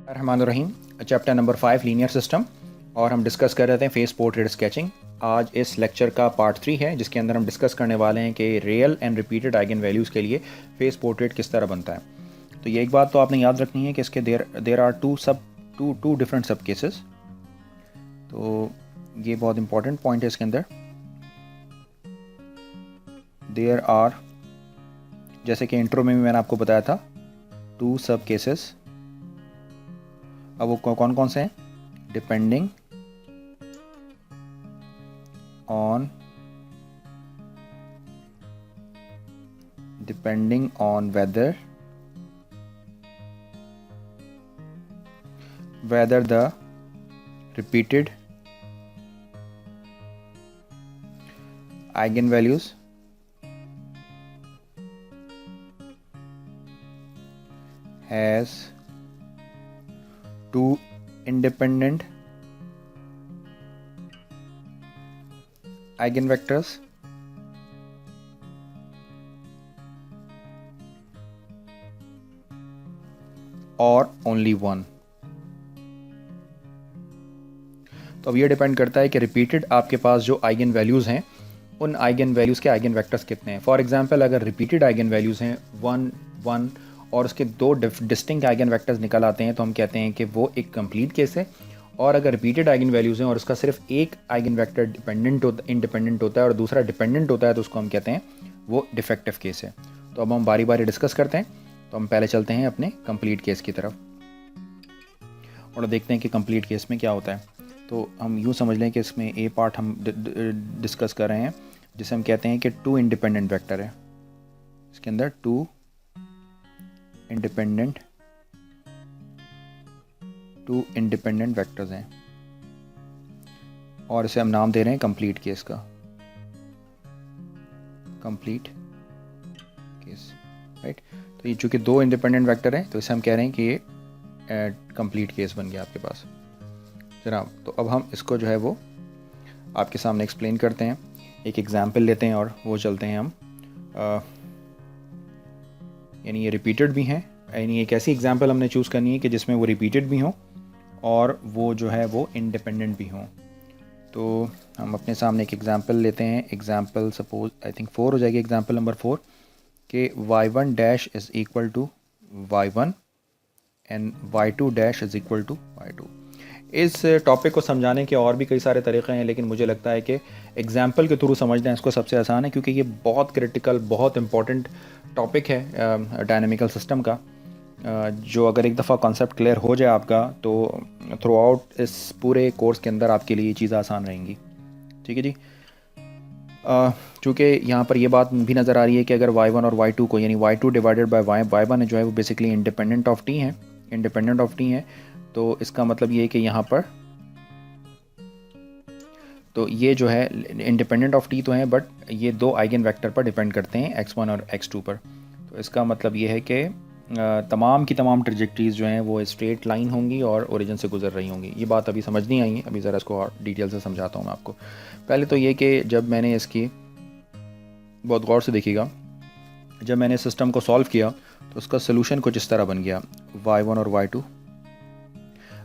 रहमानुर्रहीम। Chapter number 5 linear system, और हम discuss कर रहे थे फेस पोर्ट्रेट स्केचिंग। आज इस लेक्चर का पार्ट 3 है, जिसके अंदर हम डिस्कस करने वाले हैं कि real and repeated eigen values के लिए फेस पोर्ट्रेट किस तरह बनता है। तो ये एक बात तो आपने याद रखनी है कि इसके देर आर टू डिफरेंट सब केसेस। तो ये बहुत इंपॉर्टेंट पॉइंट है इसके अंदर। देर आर, जैसे कि इंट्रो में भी मैंने आपको बताया था, 2 सब केसेस। अब वो कौन कौन से हैं? Depending on whether the repeated eigenvalues has 2 independent eigenvectors और ओनली 1। तो अब ये डिपेंड करता है कि रिपीटेड आपके पास जो आइगन वैल्यूज़ हैं, उन आइगन वैल्यूज़ के आइगन वेक्टर्स कितने हैं। फॉर एग्जांपल, अगर रिपीटेड आइगन वैल्यूज़ हैं 1 1 और उसके 2 डिस्टिंक्ट आइगन वेक्टर्स निकल आते हैं, तो हम कहते हैं कि वो एक कंप्लीट केस है। और अगर रिपीटेड आइगन वैल्यूज़ हैं और उसका सिर्फ एक आइगन वेक्टर इंडिपेंडेंट होता है और दूसरा डिपेंडेंट होता है, तो उसको हम कहते हैं वो डिफेक्टिव केस है। तो अब हम बारी बारी डिस्कस करते हैं। तो हम पहले चलते हैं अपने कंप्लीट केस की तरफ और देखते हैं कि कंप्लीट केस में क्या होता है। तो हम यूँ समझ लें कि इसमें ए पार्ट हम डिस्कस कर रहे हैं, जिसे हम कहते हैं कि 2 इंडिपेंडेंट वेक्टर है। इसके अंदर 2 इंडिपेंडेंट वेक्टर्स हैं और इसे हम नाम दे रहे हैं कंप्लीट केस का, कंप्लीट केस, राइट। तो ये चूँकि 2 इंडिपेंडेंट वेक्टर हैं, तो इसे हम कह रहे हैं कि ये कंप्लीट केस बन गया आपके पास, जनाब। तो अब हम इसको जो है वो आपके सामने एक्सप्लेन करते हैं, एक एग्जाम्पल लेते हैं और वो चलते हैं हम। यानी ये रिपीटेड भी हैं, यानी एक ऐसी एग्जाम्पल हमने चूज़ करनी है कि जिसमें वो रिपीटेड भी हों और वो जो है वो इंडिपेंडेंट भी हों। तो हम अपने सामने एक एग्जाम्पल लेते हैं। एग्जाम्पल सपोज आई थिंक 4 हो जाएगी, एग्जाम्पल नंबर 4 कि y1 dash is equal to y1 and y2 dash is equal to y2। इस टॉपिक को समझाने के और भी कई सारे तरीक़े हैं, लेकिन मुझे लगता है कि एग्जाम्पल के थ्रू समझना इसको सबसे आसान है, क्योंकि ये बहुत क्रिटिकल, बहुत इंपॉर्टेंट टॉपिक है डायनेमिकल सिस्टम का, जो अगर एक दफ़ा कॉन्सेप्ट क्लियर हो जाए आपका, तो थ्रू आउट इस पूरे कोर्स के अंदर आपके लिए ये चीज़ें आसान रहेंगी। ठीक है जी। चूँकि यहाँ पर ये बात भी नज़र आ रही है कि अगर y1 और y2 को, यानी y2 डिवाइडेड बाय y1 जो है वो बेसिकली इंडिपेंडेंट ऑफ t हैं, तो इसका मतलब ये है कि यहाँ पर तो ये जो है इंडिपेंडेंट ऑफ t तो है, बट ये 2 आइगन वेक्टर पर डिपेंड करते हैं, x1 और x2 पर। तो इसका मतलब ये है कि तमाम की तमाम ट्रेजेक्टरीज जो हैं वो स्ट्रेट लाइन होंगी और ओरिजिन से गुजर रही होंगी। ये बात अभी समझ नहीं आई है, अभी ज़रा इसको और डिटेल से समझाता हूँ मैं आपको। पहले तो ये कि जब मैंने इसकी बहुत गौर से देखिएगा, जब मैंने सिस्टम को सॉल्व किया तो उसका सोल्यूशन कुछ इस तरह बन गया, y1 और y2।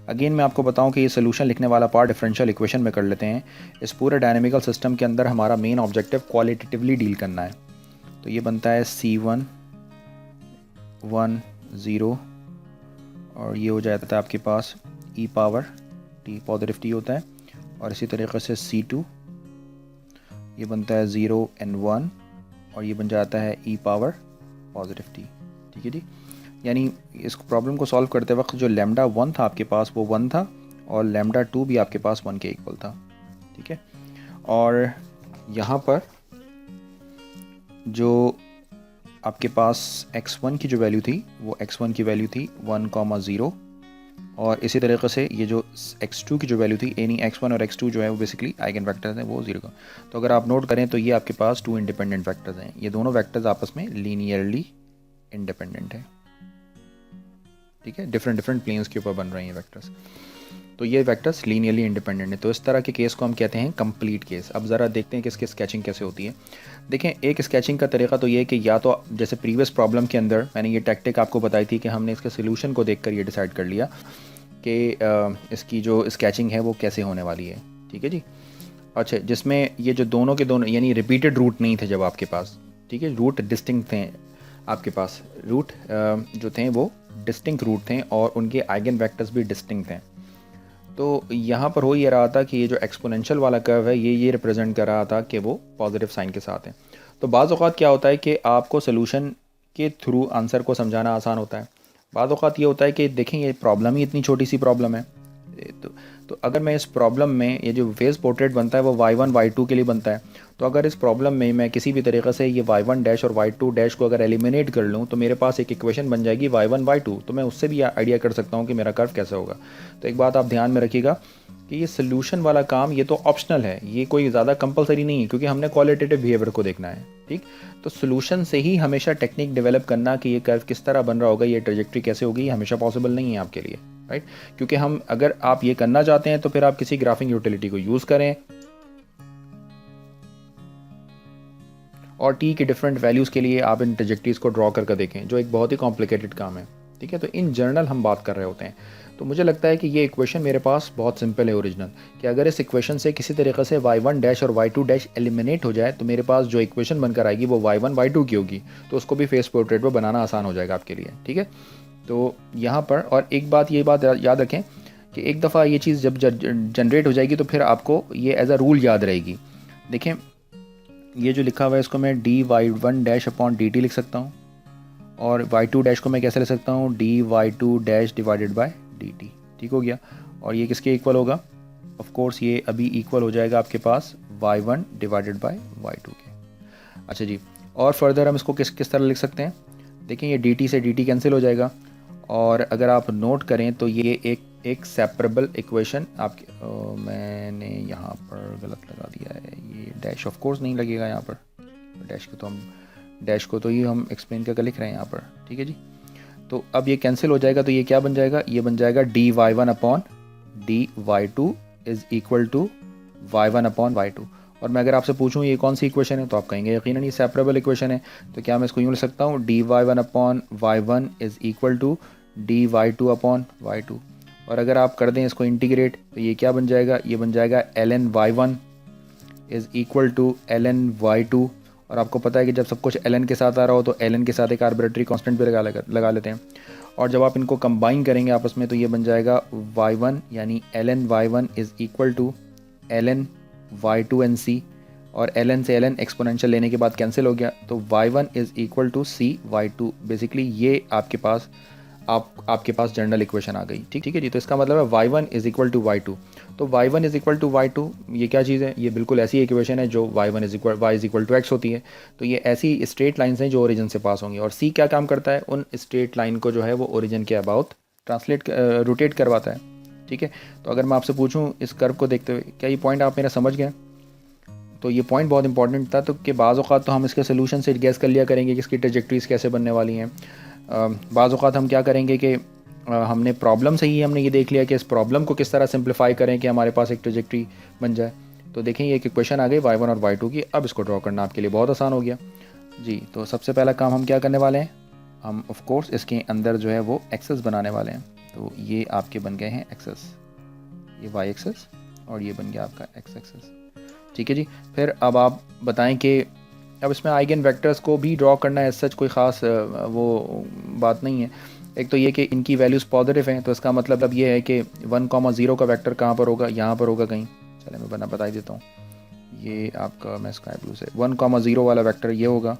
अगेन मैं आपको बताऊं कि ये सोल्यूशन लिखने वाला पार्ट डिफरेंशियल इक्वेशन में कर लेते हैं। इस पूरे डायनेमिकल सिस्टम के अंदर हमारा मेन ऑब्जेक्टिव क्वालिटेटिवली डील करना है। तो ये बनता है C1 1 0 और ये हो जाता है आपके पास e power t, positive t होता है, और इसी तरीके से C2 ये बनता है 0 and 1 और ये बन जाता है e पावर पॉजिटिव t। ठीक है जी। यानी इस प्रॉब्लम को सॉल्व करते वक्त जो लैम्डा 1 था आपके पास वो 1 था, और लैम्डा 2 भी आपके पास 1 के इक्वल था। ठीक है। और यहाँ पर जो आपके पास x1 की जो वैल्यू थी वो x1 की वैल्यू थी 1,0, और इसी तरीके से ये जो x2 की जो वैल्यू थी, यानी x1 और x2 जो है वो बेसिकली आइगन वेक्टर्स हैं, वो 0 का। तो अगर आप नोट करें तो ये आपके पास 2 इंडिपेंडेंट वेक्टर्स हैं। ये दोनों वेक्टर्स आपस में लीनियरली इंडिपेंडेंट है। ठीक है, डिफरेंट प्लेन्स के ऊपर बन रहे हैं वेक्टर्स। तो ये वेक्टर्स लीनियरली इंडिपेंडेंट है। तो इस तरह के केस को हम कहते हैं कंप्लीट केस। अब ज़रा देखते हैं कि इसकी स्केचिंग कैसे होती है। देखें, एक स्केचिंग का तरीका तो ये है कि या तो जैसे प्रीवियस प्रॉब्लम के अंदर मैंने ये टैक्टिक आपको बताई थी कि हमने इसके सोल्यूशन को देखकर ये डिसाइड कर लिया कि इसकी जो स्केचिंग है वो कैसे होने वाली है। ठीक है जी। अच्छा, जिसमें ये जो दोनों के दोनों यानी रिपीटेड रूट नहीं थे जब आपके पास, ठीक है, रूट डिस्टिंक्ट थे आपके पास, रूट जो थे वो डिस्टिंक्ट रूट थे और उनके आइगन वेक्टर्स भी डिस्टिंक्ट थे। तो यहाँ पर हो ये रहा था कि ये जो एक्सपोनेंशियल वाला कर्व है ये रिप्रेजेंट कर रहा था कि वो पॉजिटिव साइन के साथ है। तो बाज़ औक़ात क्या होता है कि आपको सोल्यूशन के थ्रू आंसर को समझाना आसान होता है। बाज़ औक़ात ये होता है कि देखें ये प्रॉब्लम ही इतनी छोटी सी प्रॉब्लम है, तो अगर मैं इस प्रॉब्लम में ये जो फेज़ पोर्ट्रेट बनता है वो y1 y2 के लिए बनता है। तो अगर इस प्रॉब्लम में मैं किसी भी तरीक़े से ये y1 डैश और y2 डैश को अगर एलिमिनेट कर लूँ तो मेरे पास एक इक्वेशन बन जाएगी y1 y2। तो मैं उससे भी आइडिया कर सकता हूँ कि मेरा कर्व कैसे होगा। तो एक बात आप ध्यान में रखिएगा कि ये सोल्यूशन वाला काम ये तो ऑप्शनल है, ये कोई ज़्यादा कंपलसरी नहीं है क्योंकि हमने क्वालिटेटिव बिहेवियर को देखना है। ठीक, तो सोल्यूशन से ही हमेशा टेक्निक डेवलप करना कि ये कर्व किस तरह बन रहा होगा, ये ट्रेजेक्ट्री कैसे होगी, ये हमेशा पॉसिबल नहीं है आपके लिए, राइट। क्योंकि हम अगर आप ये करना चाहते हैं तो फिर आप किसी ग्राफिंग यूटिलिटी को यूज़ करें और टी की डिफरेंट वैल्यूज़ के लिए आप इन ट्रेजेक्ट्रीज को ड्रॉ करके देखें, जो एक बहुत ही कॉम्प्लिकेटेड काम है। ठीक है, तो इन जनरल हम बात कर रहे होते हैं। तो मुझे लगता है कि ये इक्वेशन मेरे पास बहुत सिंपल है ओरिजिनल, कि अगर इस इक्वेशन से किसी तरीके से y1 डैश और y2 डैश एलिमिनेट हो जाए तो मेरे पास जो इक्वेशन बनकर आएगी वो y1 y2 की होगी। तो उसको भी फेस पोर्ट्रेट पर बनाना आसान हो जाएगा आपके लिए। ठीक है, तो यहाँ पर और एक बात याद रखें कि एक दफ़ा ये चीज़ जब जनरेट हो जाएगी तो फिर आपको ये एज अ रूल याद रहेगी। देखें, ये जो लिखा हुआ है इसको मैं dy1 डैश अपॉन dt लिख सकता हूँ और y2 डैश को मैं कैसे लिख सकता हूँ dy2 dash divided by dt। ठीक हो गया। और ये किसके इक्वल होगा? ऑफ कोर्स ये अभी इक्वल हो जाएगा आपके पास y1 डिवाइडेड बाय y2 के। अच्छा जी, और फर्दर हम इसको किस तरह लिख सकते हैं? देखें, ये dt से dt कैंसिल हो जाएगा और अगर आप नोट करें तो ये एक सेपरेबल इक्वेशन आपके मैंने यहाँ पर गलत लगा दिया है, ये डैश ऑफ कोर्स नहीं लगेगा यहाँ पर, डैश को तो ही हम एक्सप्लेन करके लिख रहे हैं यहाँ पर। ठीक है जी, तो अब ये कैंसिल हो जाएगा तो ये क्या बन जाएगा? ये बन जाएगा dy1 upon dy2 is equal to y1 upon y2। और मैं अगर आपसे पूछूं ये कौन सी इक्वेशन है तो आप कहेंगे यकीनन ये सेपरेबल इक्वेशन है। तो क्या मैं इसको यूँ लिख सकता हूँ dy1 upon y1 is equal to dy2 upon y2। और अगर आप कर दें इसको इंटीग्रेट तो ये क्या बन जाएगा? ये बन जाएगा ln y1 is equal to ln y2। और आपको पता है कि जब सब कुछ ln के साथ आ रहा हो तो ln के साथ एक आर्बिट्रेरी कांस्टेंट भी लगा लेते हैं। और जब आप इनको कंबाइन करेंगे आपस में तो ये बन जाएगा y1 यानी ln y1 is equal to ln y2 and C, और ln से ln एक्सपोनेंशियल लेने के बाद कैंसिल हो गया तो y1 is equal to C y2। Basically ये आपके पास जनरल इक्वेशन आ गई। ठीक है जी, तो इसका मतलब है y1 is equal to y2। तो y1 is equal to y2 ये क्या चीज़ है? ये बिल्कुल ऐसी इक्वेशन है जो y1 is equal to x होती है। तो ये ऐसी स्ट्रेट लाइन्स हैं जो ओरिजिन से पास होंगी। और c क्या काम करता है? उन स्ट्रेट लाइन को जो है वो ओरिजिन के अबाउट रोटेट करवाता है। ठीक है, तो अगर मैं आपसे पूछूँ इस कर्व को देखते हुए क्या ये पॉइंट आप मेरा समझ गए? तो ये पॉइंट बहुत इंपॉर्टेंट था। तो कि बाज़ औक़ात तो हम इसके सोल्यूशन से गैस कर लिया करेंगे कि इसकी ट्रेजेक्ट्रीज कैसे बनने वाली हैं। बाज़ औक़ात हम क्या करेंगे कि हमने प्रॉब्लम से ही हमने ये देख लिया कि इस प्रॉब्लम को किस तरह सिंप्लीफाई करें कि हमारे पास एक ट्रेजेक्ट्री बन जाए। तो देखें ये एक इक्वेशन आ गई y1 और y2 की। अब इसको ड्रॉ करना आपके लिए बहुत आसान हो गया जी। तो सबसे पहला काम हम क्या करने वाले हैं? हम ऑफ कोर्स इसके अंदर जो है वो एक्सेस बनाने वाले हैं। तो ये आपके बन गए हैं एक्सेस, ये y एक्सेस और ये बन गया आपका x एक्सेस। ठीक है जी, फिर अब आप बताएं कि अब इसमें आइगन वेक्टर्स को भी ड्रॉ करना है, सच कोई ख़ास वो बात नहीं है। एक तो ये कि इनकी वैल्यूज़ पॉजिटिव हैं तो इसका मतलब अब ये है कि 1,0 का वेक्टर कहाँ पर होगा? यहाँ पर होगा कहीं। चले मैं बता ही देता हूँ। ये आपका मैं स्काई ब्लू से 1,0 वाला वेक्टर ये होगा।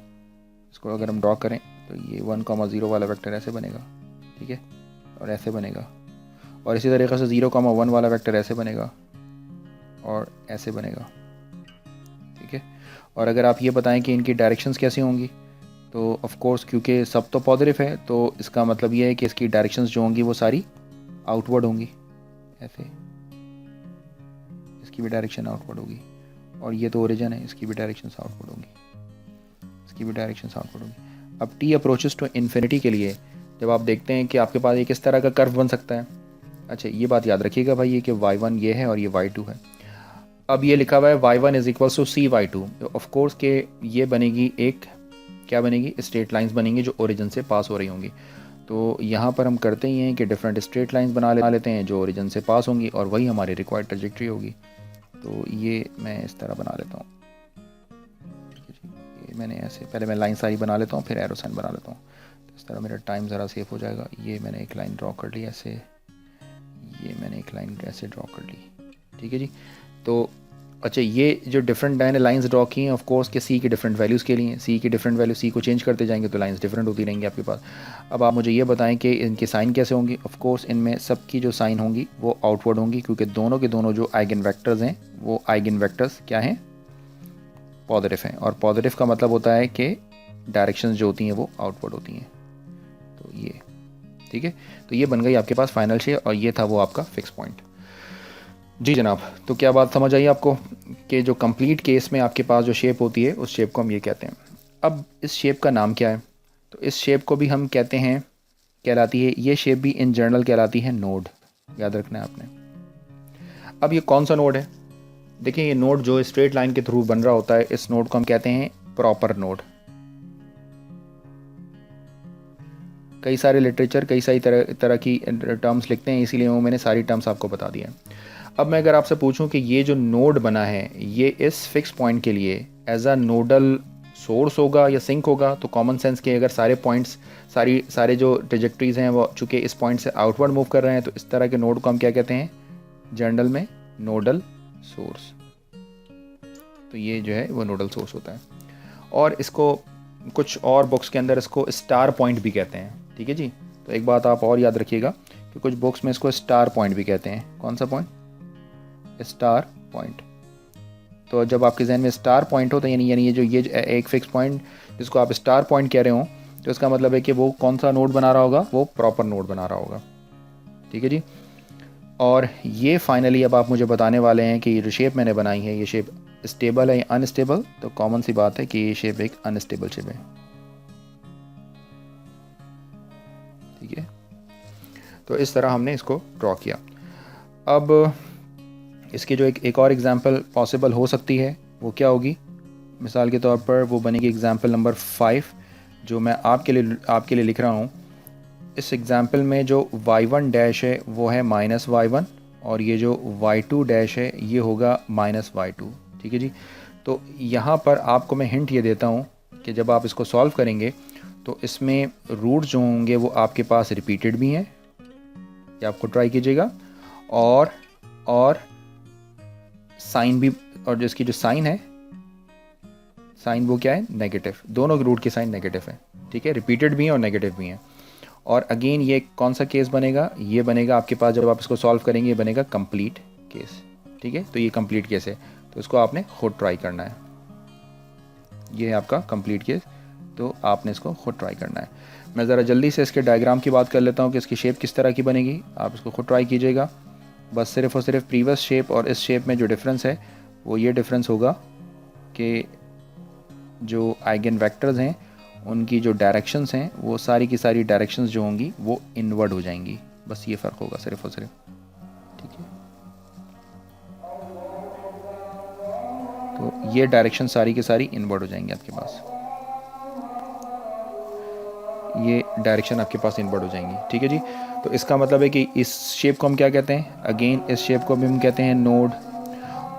इसको अगर हम ड्रॉ करें तो ये 1,0 वाला वेक्टर ऐसे बनेगा। ठीक है, और ऐसे बनेगा। और इसी तरीके से 0,1 वाला वेक्टर ऐसे बनेगा और ऐसे बनेगा। ठीक है, और अगर आप ये बताएं कि इनकी डायरेक्शंस कैसी होंगी तो ऑफ कोर्स क्योंकि सब तो पॉजिटिव है तो इसका मतलब ये है कि इसकी डायरेक्शंस जो होंगी वो सारी आउटवर्ड होंगी। ऐसे इसकी भी डायरेक्शन आउटवर्ड होगी। और ये तो ओरिजिन है, इसकी भी डायरेक्शंस आउटवर्ड होंगी, इसकी भी डायरेक्शंस आउटवर्ड होंगी। अब t अप्रोचेस टू इन्फिनिटी के लिए जब आप देखते हैं कि आपके पास एक इस तरह का कर्व बन सकता है। अच्छा, ये बात याद रखिएगा भाई, ये कि y1 ये है और ये y2 है। अब ये लिखा हुआ है y1 is equal to C y2, of course के ये बनेगी एक, क्या बनेगी, स्ट्रेट लाइंस बनेंगी जो ओरिजिन से पास हो रही होंगी। तो यहाँ पर हम करते ही हैं कि डिफरेंट स्ट्रेट लाइंस बना लेते हैं जो ओरिजिन से पास होंगी और वही हमारी रिक्वायर्ड ट्रैजेक्टरी होगी। तो ये मैं इस तरह बना लेता हूँ, ये मैंने ऐसे, पहले मैं लाइन सारी बना लेता हूँ फिर एरो साइन बना लेता हूँ, तो इस तरह मेरा टाइम ज़रा सेव हो जाएगा। ये मैंने एक लाइन ड्रॉ कर ली ऐसे, ये मैंने एक लाइन ऐसे ड्रॉ कर ली, ठीक है जी। तो अच्छा, ये जो डिफरेंट मैंने लाइंस ड्रॉ की हैं ऑफ कोर्स के सी के डिफरेंट वैल्यूज़ के लिए, सी की डिफरेंट वैल्यू, सी को चेंज करते जाएंगे तो लाइंस डिफरेंट होती रहेंगी आपके पास। अब आप मुझे ये बताएं कि इनके साइन कैसे होंगी। ऑफ कोर्स इनमें सब की जो साइन होंगी वो आउटवर्ड होंगी, क्योंकि दोनों के दोनों जो आइगन वेक्टर्स हैं वो आइगन वेक्टर्स क्या हैं, पॉजिटिव हैं। और पॉजिटिव का मतलब होता है कि डायरेक्शंस जो होती हैं वो आउटवर्ड होती हैं। तो ये ठीक है, तो ये बन गई आपके पास फाइनल शेप और ये था वो आपका फिक्स पॉइंट। जी जनाब, तो क्या बात समझ आई आपको कि जो कंप्लीट केस में आपके पास जो शेप होती है उस शेप को हम ये कहते हैं। अब इस शेप का नाम क्या है, तो इस शेप को भी हम कहते हैं, कहलाती है, ये शेप भी इन जनरल कहलाती है नोड, याद रखना है आपने। अब ये कौन सा नोड है, देखिए ये नोड जो स्ट्रेट लाइन के थ्रू बन रहा होता है, इस नोड को हम कहते हैं प्रॉपर नोड। कई सारे लिटरेचर कई सारी तरह की टर्म्स लिखते हैं, इसीलिए मैंने सारी टर्म्स आपको बता दी हैं। अब मैं अगर आपसे पूछूं कि ये जो नोड बना है ये इस फिक्स पॉइंट के लिए एज अ नोडल सोर्स होगा या सिंक होगा, तो कॉमन सेंस के अगर सारे पॉइंट्स सारे जो ट्रेजेक्टरीज हैं वो चूँकि इस पॉइंट से आउटवर्ड मूव कर रहे हैं, तो इस तरह के नोड को हम क्या कहते हैं जनरल में, नोडल सोर्स। तो ये जो है वो नोडल सोर्स होता है। और इसको कुछ और बुक्स के अंदर इसको स्टार पॉइंट भी कहते हैं, ठीक है जी। तो एक बात आप और याद रखिएगा कि कुछ बुक्स में इसको स्टार पॉइंट भी कहते हैं। कौन सा पॉइंट, स्टार पॉइंट। तो जब आपके जहन में स्टार पॉइंट हो तो यानी ये एक फिक्स पॉइंट जिसको आप स्टार पॉइंट कह रहे हो, तो इसका मतलब है कि वो कौन सा नोड बना रहा होगा, वो प्रॉपर नोड बना रहा होगा, ठीक है जी। और ये फाइनली अब आप मुझे बताने वाले हैं कि ये जो शेप मैंने बनाई है ये शेप स्टेबल है या अनस्टेबल। तो कॉमन सी बात है कि ये शेप एक अनस्टेबल शेप है, ठीक है। तो इस तरह हमने इसको ड्रॉ किया। अब इसकी जो एक और एग्जांपल पॉसिबल हो सकती है वो क्या होगी, मिसाल के तौर पर वो बनेगी एग्जांपल नंबर 5 जो मैं आपके लिए लिख रहा हूँ। इस एग्जांपल में जो y1 डैश है वो है -y1 और ये जो y2 डैश है ये होगा -y2, ठीक है जी। तो यहाँ पर आपको मैं हिंट ये देता हूँ कि जब आप इसको सॉल्व करेंगे तो इसमें रूट जो होंगे वो आपके पास रिपीटेड भी हैं, ये आपको ट्राई कीजिएगा, और साइन भी, और जो इसकी जो साइन है, साइन वो क्या है, नेगेटिव। दोनों रूट के साइन नेगेटिव है, ठीक है, रिपीटेड भी हैं और नेगेटिव भी हैं। और अगेन ये कौन सा केस बनेगा, ये बनेगा आपके पास जब आप इसको सॉल्व करेंगे ये बनेगा कंप्लीट केस, ठीक है। तो ये कंप्लीट केस है, तो इसको आपने खुद ट्राई करना है। ये है आपका कंप्लीट केस, तो आपने इसको खुद ट्राई करना है। मैं ज़रा जल्दी से इसके डायग्राम की बात कर लेता हूँ कि इसकी शेप किस तरह की बनेगी, आप इसको खुद ट्राई कीजिएगा। बस सिर्फ और सिर्फ प्रीवियस शेप और इस शेप में जो डिफरेंस है वो ये डिफरेंस होगा कि जो आइगन वेक्टर्स हैं उनकी जो डायरेक्शंस हैं वो सारी की सारी डायरेक्शंस जो होंगी वो इनवर्ड हो जाएंगी, बस ये फ़र्क होगा सिर्फ और सिर्फ, ठीक है। तो ये डायरेक्शन सारी की सारी इनवर्ड हो जाएंगी आपके पास, ये डायरेक्शन आपके पास इनवर्ड हो जाएंगी, ठीक है जी। तो इसका मतलब है कि इस शेप को हम क्या कहते हैं, अगेन इस शेप को भी हम कहते हैं नोड,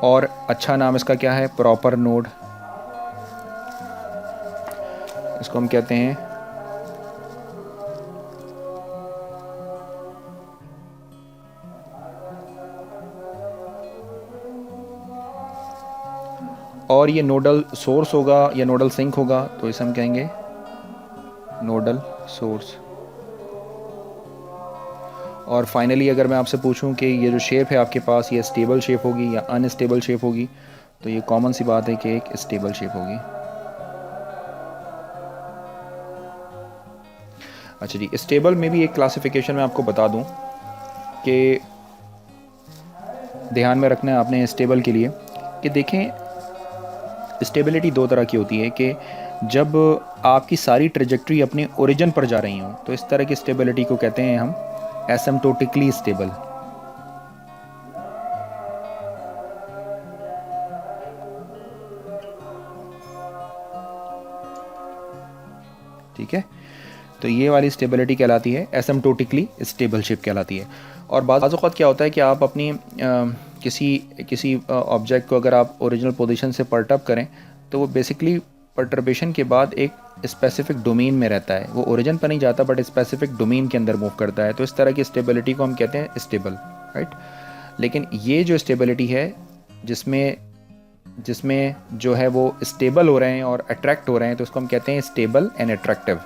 और अच्छा नाम इसका क्या है, प्रॉपर नोड। इसको हम कहते हैं और ये नोडल सोर्स होगा या नोडल सिंक होगा, तो इसे हम कहेंगे नोडल सोर्स। और फाइनली अगर मैं आपसे पूछूं कि ये जो शेप है आपके पास ये स्टेबल शेप होगी या अनस्टेबल शेप होगी, तो ये कॉमन सी बात है कि एक स्टेबल शेप होगी। अच्छा जी, स्टेबल में भी एक क्लासिफिकेशन मैं आपको बता दूं कि ध्यान में रखना है आपने स्टेबल के लिए कि देखें स्टेबिलिटी दो तरह की होती है कि जब आपकी सारी ट्रेजेक्टरी अपने ओरिजिन पर जा रही हो तो इस तरह की स्टेबिलिटी को कहते हैं हम एसिम्प्टोटिकली स्टेबल, ठीक है। तो ये वाली स्टेबिलिटी कहलाती है एसिम्प्टोटिकली स्टेबल शिप कहलाती है। और बाज़ औक़ात क्या होता है कि आप अपनी किसी ऑब्जेक्ट को अगर आप ओरिजिनल पोजीशन से परटर्ब करें तो वो बेसिकली परटर्बेशन के बाद एक स्पेसिफिक डोमेन में रहता है, वो ओरिजिन पर नहीं जाता बट स्पेसिफिक डोमेन के अंदर मूव करता है। तो इस तरह की स्टेबिलिटी को हम कहते हैं स्टेबल, राइट। लेकिन ये जो स्टेबिलिटी है जिसमें जो है वो स्टेबल हो रहे हैं और अट्रैक्ट हो रहे हैं, तो उसको हम कहते हैं स्टेबल एंड अट्रैक्टिव,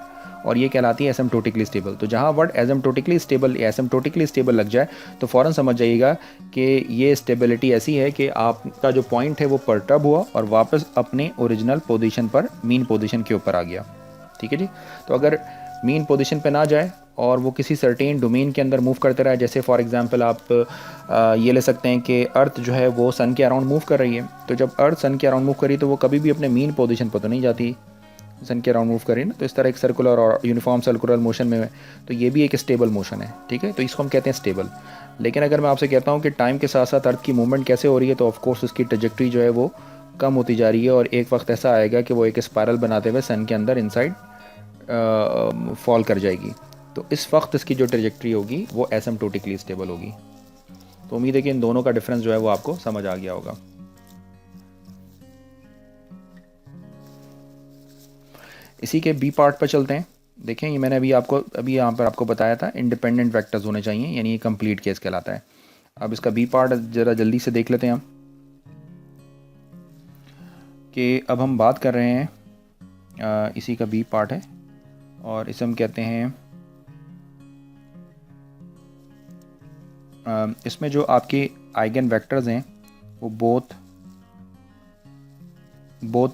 और ये कहलाती है एसिम्प्टोटिकली स्टेबल। तो जहाँ वर्ड एसिम्प्टोटिकली स्टेबल या एसिम्प्टोटिकली स्टेबल लग जाए तो फ़ौरन समझ जाइएगा कि ये स्टेबिलिटी ऐसी है कि आपका जो पॉइंट है वो परटर्ब हुआ और वापस अपने ओरिजिनल पोजीशन पर, मीन पोजीशन के ऊपर आ गया, ठीक है जी। तो अगर मीन पोजीशन पे ना जाए और वो किसी सर्टेन डोमेन के अंदर मूव करते रहे, जैसे फॉर एग्जांपल आप ये ले सकते हैं कि अर्थ जो है वो सन के अराउंड मूव कर रही है। तो जब अर्थ सन के अराउंड मूव करी तो वो कभी भी अपने मीन पोजीशन पर तो नहीं जाती, सन के अराउंड मूव करें ना, तो इस तरह एक सर्कुलर और यूनिफॉर्म सर्कुलर मोशन में है, तो ये भी एक स्टेबल मोशन है, ठीक है। तो इसको हम कहते हैं स्टेबल। लेकिन अगर मैं आपसे कहता हूँ कि टाइम के साथ साथ अर्थ की मूवमेंट कैसे हो रही है, तो ऑफकोर्स उसकी ट्रजेक्टरी जो है वो कम होती जा रही है और एक वक्त ऐसा आएगा कि वो एक स्पायरल बनाते हुए सन के अंदर इनसाइड फॉल कर जाएगी। तो इस वक्त इसकी जो ट्रजेक्टरी होगी वो एसिम्प्टोटिकली स्टेबल होगी। तो उम्मीद है कि इन दोनों का डिफरेंस जो है वो आपको समझ आ गया होगा। इसी के बी पार्ट पर चलते हैं। देखें, ये मैंने अभी यहाँ पर आपको बताया था इंडिपेंडेंट वेक्टर्स होने चाहिए, यानी ये कंप्लीट केस कहलाता है। अब इसका बी पार्ट ज़रा जल्दी से देख लेते हैं हम, कि अब हम बात कर रहे हैं इसी का बी पार्ट है और इसे हम कहते हैं इसमें जो आपके आइगन वेक्टर्स हैं वो बोथ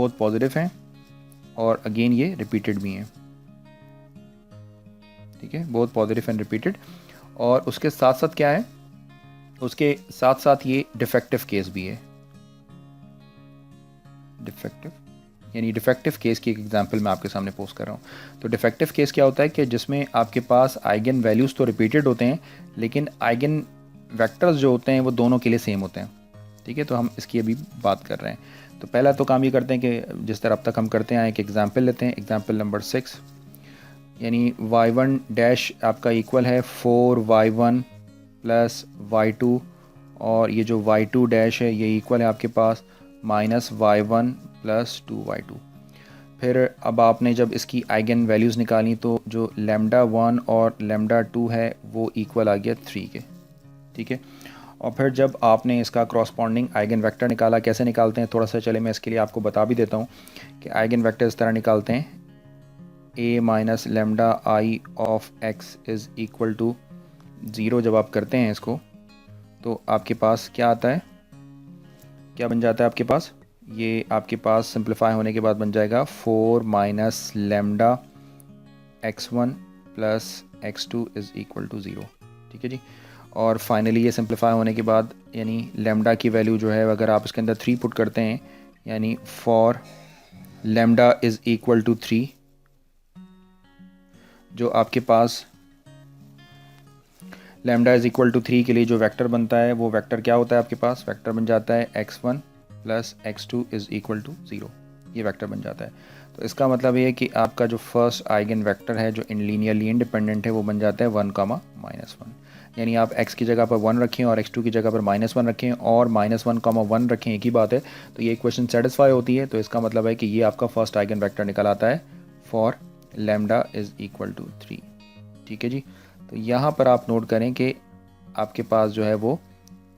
पॉजिटिव हैं और अगेन ये रिपीटेड भी हैं, ठीक है, बोथ पॉजिटिव एंड रिपीटेड। और उसके साथ साथ क्या है, उसके साथ साथ ये डिफेक्टिव केस भी है। डिफेक्टिव केस की एक एग्जांपल मैं आपके सामने पोस्ट कर रहा हूँ। तो डिफेक्टिव केस क्या होता है कि जिसमें आपके पास आइगन वैल्यूज़ तो रिपीटेड होते हैं लेकिन आइगन वेक्टर्स जो होते हैं वो दोनों के लिए सेम होते हैं, ठीक है। तो हम इसकी अभी बात कर रहे हैं। तो पहला तो काम ये करते हैं कि जिस तरह अब तक हम करते हैं, एक एग्जांपल लेते हैं, एग्जांपल नंबर 6, यानी y1 डैश आपका इक्वल है 4y1 प्लस y2, और ये जो y2 डैश है ये इक्वल है आपके पास -y1 प्लस 2y2। फिर अब आपने जब इसकी आइगन वैल्यूज़ निकाली तो जो λ1 और λ2 है वो इक्वल आ गया 3 के, ठीक है। और फिर जब आपने इसका क्रॉसपॉन्डिंग आइगन वेक्टर निकाला, कैसे निकालते हैं थोड़ा सा चले मैं इसके लिए आपको बता भी देता हूँ कि आइगन वेक्टर इस तरह निकालते हैं, a minus lambda I of x is equal to 0। जब आप करते हैं इसको तो आपके पास क्या आता है, क्या बन जाता है आपके पास, ये आपके पास सिंप्लीफाई होने के बाद बन जाएगा 4 minus lambda x1 plus x2 is equal to 0, ठीक है जी। और फाइनली ये सिंप्लीफाई होने के बाद यानी लेमडा की वैल्यू जो है अगर आप इसके अंदर 3 पुट करते हैं, यानी for lambda is equal to 3, जो आपके पास लेमडा इज़ इक्वल टू 3 के लिए जो वेक्टर बनता है वो वेक्टर क्या होता है आपके पास, वेक्टर बन जाता है x1 plus x2 is equal to 0, ये वेक्टर बन जाता है। तो इसका मतलब ये है कि आपका जो फर्स्ट आइगन वेक्टर है जो लीनियरली इंडिपेंडेंट है वो बन जाता है 1, -1, यानी आप x की जगह पर 1 रखें और x2 की जगह पर -1 रखें और -1, 1 रखें, एक ही बात है। तो ये इक्वेशन सेटिस्फाई होती है। तो इसका मतलब है कि ये आपका फर्स्ट आइगन वेक्टर निकल आता है for lambda is equal to 3, ठीक है जी। तो यहाँ पर आप नोट करें कि आपके पास जो है वो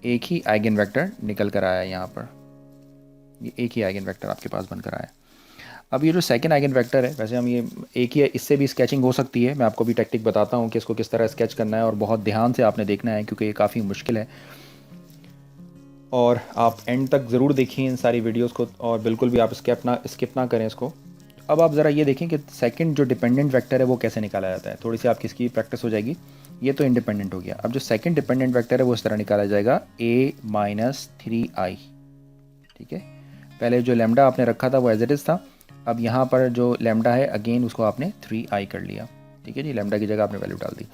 एक ही आइगन वेक्टर निकल कर आया है, यहाँ पर ये एक ही आइगन वेक्टर आपके पास बनकर आया है। अब ये जो सेकंड आइगन वेक्टर है, वैसे हम ये एक ही है, इससे भी स्केचिंग हो सकती है, मैं आपको भी टेक्निक बताता हूँ कि इसको किस तरह स्केच करना है और बहुत ध्यान से आपने देखना है क्योंकि ये काफ़ी मुश्किल है। और आप एंड तक ज़रूर देखिए इन सारी वीडियोस को और बिल्कुल भी आप स्किप ना करें इसको। अब आप ज़रा ये देखें कि सेकंड जो डिपेंडेंट वेक्टर है वो कैसे निकाला जाता है, थोड़ी सी आपकी इसकी प्रैक्टिस हो जाएगी। ये तो इंडिपेंडेंट हो गया। अब जो सेकंड डिपेंडेंट वेक्टर है वो इस तरह निकाला जाएगा a माइनस 3i, ठीक है। पहले जो लेमडा आपने रखा था वो एज इट इज़ था, अब यहाँ पर जो लेमडा है अगेन उसको आपने 3i कर लिया, ठीक है जी, लेमडा की जगह आपने वैल्यू डाल दी।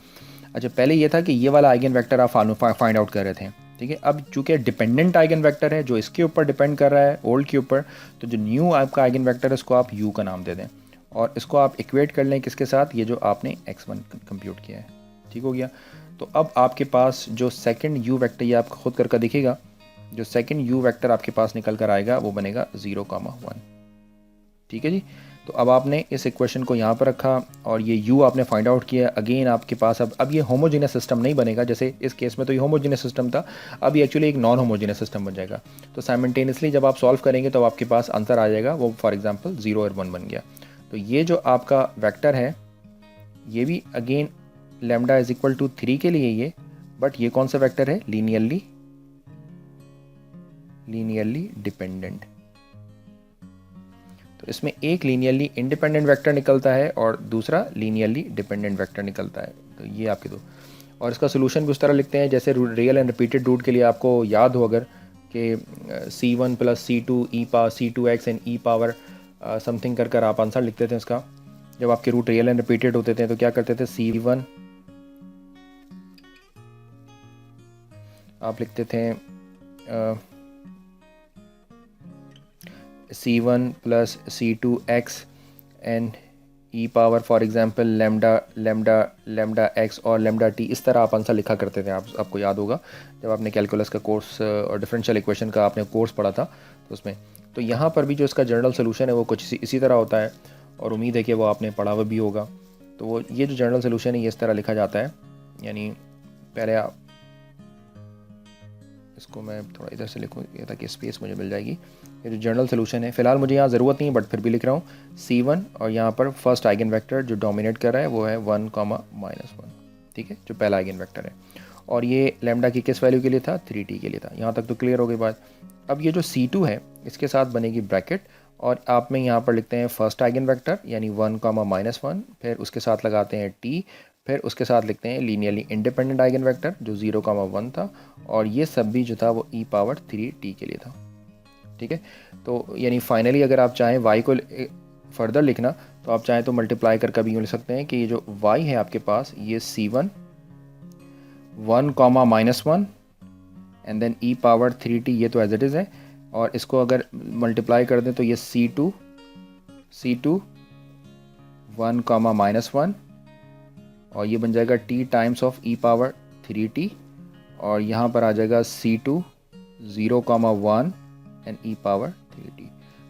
अच्छा, पहले ये था कि ये वाला आइगन वेक्टर आप फाइंड आउट कर रहे थे, ठीक है। अब चूंकि डिपेंडेंट आइगन वेक्टर है जो इसके ऊपर डिपेंड कर रहा है ओल्ड के ऊपर, तो जो न्यू आपका आइगन वेक्टर है उसको आप यू का नाम दे दें और इसको आप इक्वेट कर लें किसके साथ, ये जो आपने x1 कंप्यूट किया है। ठीक हो गया। तो अब आपके पास जो सेकंड यू वेक्टर, ये आपको खुद करके दिखेगा, जो सेकंड यू वेक्टर आपके पास निकल कर आएगा वो बनेगा 0,1। ठीक है जी। तो अब आपने इस इक्वेशन को यहाँ पर रखा और ये u आपने फाइंड आउट किया। अगेन आपके पास अब ये होमोजेनियस सिस्टम नहीं बनेगा, जैसे इस केस में तो ये होमोजेनियस सिस्टम था, अब ये एक्चुअली एक नॉन होमोजेनियस सिस्टम बन जाएगा। तो साइमल्टेनियसली जब आप सॉल्व करेंगे तो आपके पास आंसर आ जाएगा, वो फॉर एग्जाम्पल 0 और 1 बन गया। तो ये जो आपका वेक्टर है ये भी again lambda is equal to 3 के लिए ये, बट ये कौन सा वेक्टर है, लीनियरली डिपेंडेंट। तो इसमें एक लीनियरली इंडिपेंडेंट वेक्टर निकलता है और दूसरा लीनियरली डिपेंडेंट वेक्टर निकलता है। तो ये आपके दो, और इसका सोल्यूशन भी उस तरह लिखते हैं जैसे रियल एंड रिपीटेड रूट के लिए आपको याद हो अगर कि c1 + c2 c2x and e power something कर कर आप आंसर लिखते थे इसका। जब आपके रूट रियल एंड रिपीटेड होते थे तो क्या करते थे, c1 आप लिखते थे c1 + c2x and e power for example lambda x और लैम्डा t, इस तरह आप आंसर लिखा करते थे। आपको याद होगा जब आपने कैलकुलस का कोर्स और डिफरेंशियल इक्वेशन का आपने कोर्स पढ़ा था तो उसमें। तो यहाँ पर भी जो इसका जनरल सोल्यूशन है वो कुछ इसी तरह होता है और उम्मीद है कि वो आपने पढ़ा हुआ भी होगा। तो वो ये जो जनरल सोल्यूशन है ये इस तरह लिखा जाता है, यानी पहले आप इसको मैं थोड़ा इधर से लिखूँ ताकि स्पेस मुझे मिल जाएगी। ये जो जनरल सोल्यूशन है, फिलहाल मुझे यहाँ ज़रूरत नहीं है बट फिर भी लिख रहा हूँ c1 और यहाँ पर फर्स्ट आइगन वेक्टर जो डोमिनेट कर रहा है वो है 1, -1। ठीक है, जो पहला आइगन वेक्टर है और ये लैम्डा की किस वैल्यू के लिए था, 3t के लिए था। यहाँ तक तो क्लियर हो गई बात। अब ये जो c2 है इसके साथ बनेगी ब्रैकेट और आप में यहाँ पर लिखते हैं फर्स्ट आइगन वेक्टर यानी 1, -1, फिर उसके साथ लगाते हैं t, फिर उसके साथ लिखते हैं लीनियरली इंडिपेंडेंट आइगन वेक्टर जो 0,1 था और ये सब भी जो था वो e पावर 3t के लिए था। ठीक है, तो यानी फाइनली अगर आप चाहें y को फर्दर लिखना तो आप चाहें तो मल्टीप्लाई कर कभी यूँ लिख सकते हैं कि ये जो y है आपके पास ये c1 1, -1 and then e power 3t, ये तो एज इट इज़ है और इसको अगर मल्टीप्लाई कर दें तो ये c2 1, -1 और ये बन जाएगा t times of e power 3t और यहाँ पर आ जाएगा c2 0,1 and e power 3t।